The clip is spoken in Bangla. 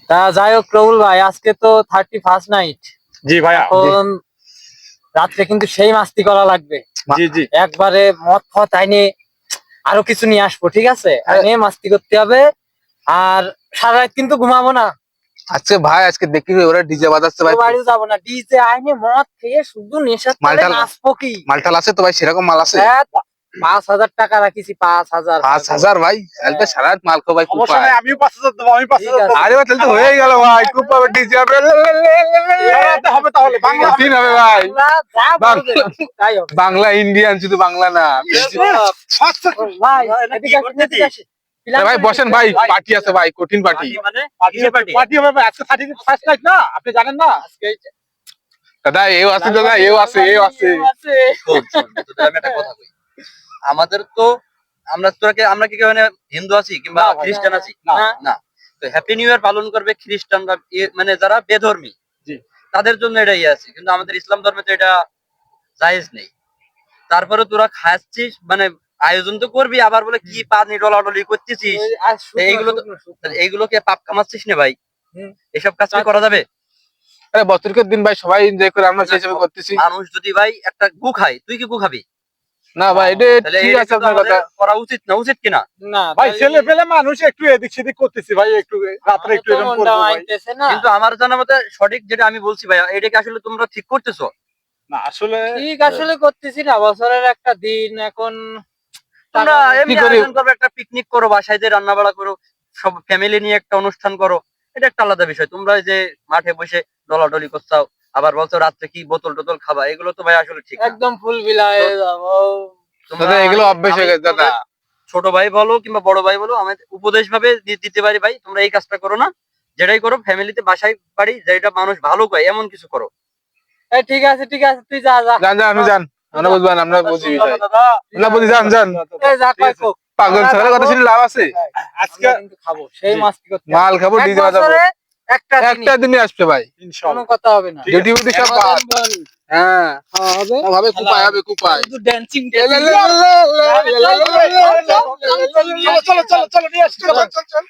তা যাই হোক প্রবুল ভাই, আজকে তো 31st নাইট। জি ভাইয়া। এখন রাত্রে কিন্তু সেই মাস্তি করা লাগবে। জি জি। একবারে মদ ফদ আইনে আরো কিছু নিয়ে আসবো, ঠিক আছে? আইনে মাস্তি করতে হবে। আর সারা রাত কিন্তু ঘুমাবো না। আজকে ভাই আজকে দেখি ওরা ডিজে বাজাচ্ছে ভাই। বাড়িও যাবো না, ডিজে আইনে মদ খেয়ে শুধু নেশার তালে মালটাল নাচবো কি। মালটাল আছে তো ভাই, সেরকম মাল আছে? 5,000 টাকা রাখিছি, 5,000। 5,000 ভাই, তাহলে সারা রাত মাল খাও ভাই, খুব অবশ্যই পায়। আমিও 5,000 দেবো, আমি 5,000 দেবো। আরে ভাই তাহলে তো হয়েই গেল ভাই, খুব পাবে ডিজে হবে। সারাতে হবে তাহলে, বাংলা হবে। কঠিন হবে ভাই। যা বলবে, তাই হবে। বাংলা ইন্ডিয়ান, শুধু বাংলা না। ভাই এদিকে আসেন, এদিকে আসেন। আরে ভাই বসেন ভাই, পার্টি আছে ভাই, কঠিন পার্টি। মানে পার্টি হবে ভাই, আজকে 31st নাইট না, আপনি জানেন না? দাদা এও আছে, দাদা এও আছে, এও আছে। আমি একটা কথা কই, আমাদের তো আমরা কি কেউ হিন্দু আছি কিংবা না ভাই, খ্রিস্টান আছি? না। না। তো হ্যাপি নিউ ইয়ার পালন করবে খ্রিস্টানরা, মানে যারা বেধর্মী, জি। তাদের জন্য এটাই আছে, কিন্তু আমাদের ইসলাম ধর্মে তো এটা জায়েজ নেই। তারপরে তোরা খাচ্ছিস, মানে আয়োজন তো করবি, আবার বলে কি পানি ডলাডলি করতেছিস, এইগুলোকে পাপ কামাচ্ছিস না ভাই। হুম। এসব কাজ কি করা যাবে? আরে বছরকের দিন ভাই সবাই এনজয় করে, আমরা সেই হিসাবে করতেছি। মানুষ যদি ভাই একটা গু খায়, তুই কি গু খাবি? না ভাই এটা তাহলে ঠিক এটা আছে কিন্তু আপনার কথা। আমাদের করা উচিত না, উচিত কিনা? না ভাই ছেলে পেলে মানুষ একটু এদিক সেদিক করতেছি ভাই, একটু রাত্রে একটু এরকম করবো ভাই। কিন্তু আমার জানা মতে সঠিক যেটা আমি বলছি ভাই, এটাকে আসলে তোমরা ঠিক করতেছো না আসলে ঠিক আসলে করতেছি না, বছরের একটা দিন এখন। তোমরা এমনি কি করি? আয়োজন করবে, একটা পিকনিক করো, বাসায় যে রান্না বাড়া করো, সব ফ্যামিলি নিয়ে একটা অনুষ্ঠান করো, এটা একটা আলাদা বিষয়। তোমরা এই যে মাঠে বসে ডলাডলি করছাও, আবার বলছো রাত্রে কি বোতল টোতল খাবা, এগুলো তো ভাই আসলে ঠিক না। একদম ফুল বিলায় যাবো। তোমরা- দাদা এগুলো অভ্যেস হয়ে গেছে দাদা। ছোট ভাই বলো কিংবা বড় ভাই বলো, আমি উপদেশ ভাবে দিতে পারি ভাই, তোমরা এই কাজটা করো না। যেটাই করো ফ্যামিলিতে, বাসায় বাড়ি, যেটা মানুষ ভালো কয় এমন কিছু করো। এই ঠিক আছে, ঠিক আছে, তুই যা যা। যান যান, আপনি যান, আমরা বুঝবেন, আমরা বুঝি বিষয়। দাদা না বুঝি, যান যান। এই যা কয় কোক। পাগল ছাড়া কথা শুনে লাভ আছে? আজকে আমরা কিন্তু খাবো, সেই জি। মাস্তি করতে মাল খাবো, এক ডিজে বাজাবো। বছরে একটা একটা দিনই আসবে ভাই, কোনো ইনশাআল্লাহ কথা হবে না। ডিউটি বুটি সব বাদ। হ্যাঁ হবে ভাবে কুপায়, হবে কুপায়। শুধু ড্যান্সিং চলো চলো চলো চলো নিয়ে আসি, চলো চলো চলো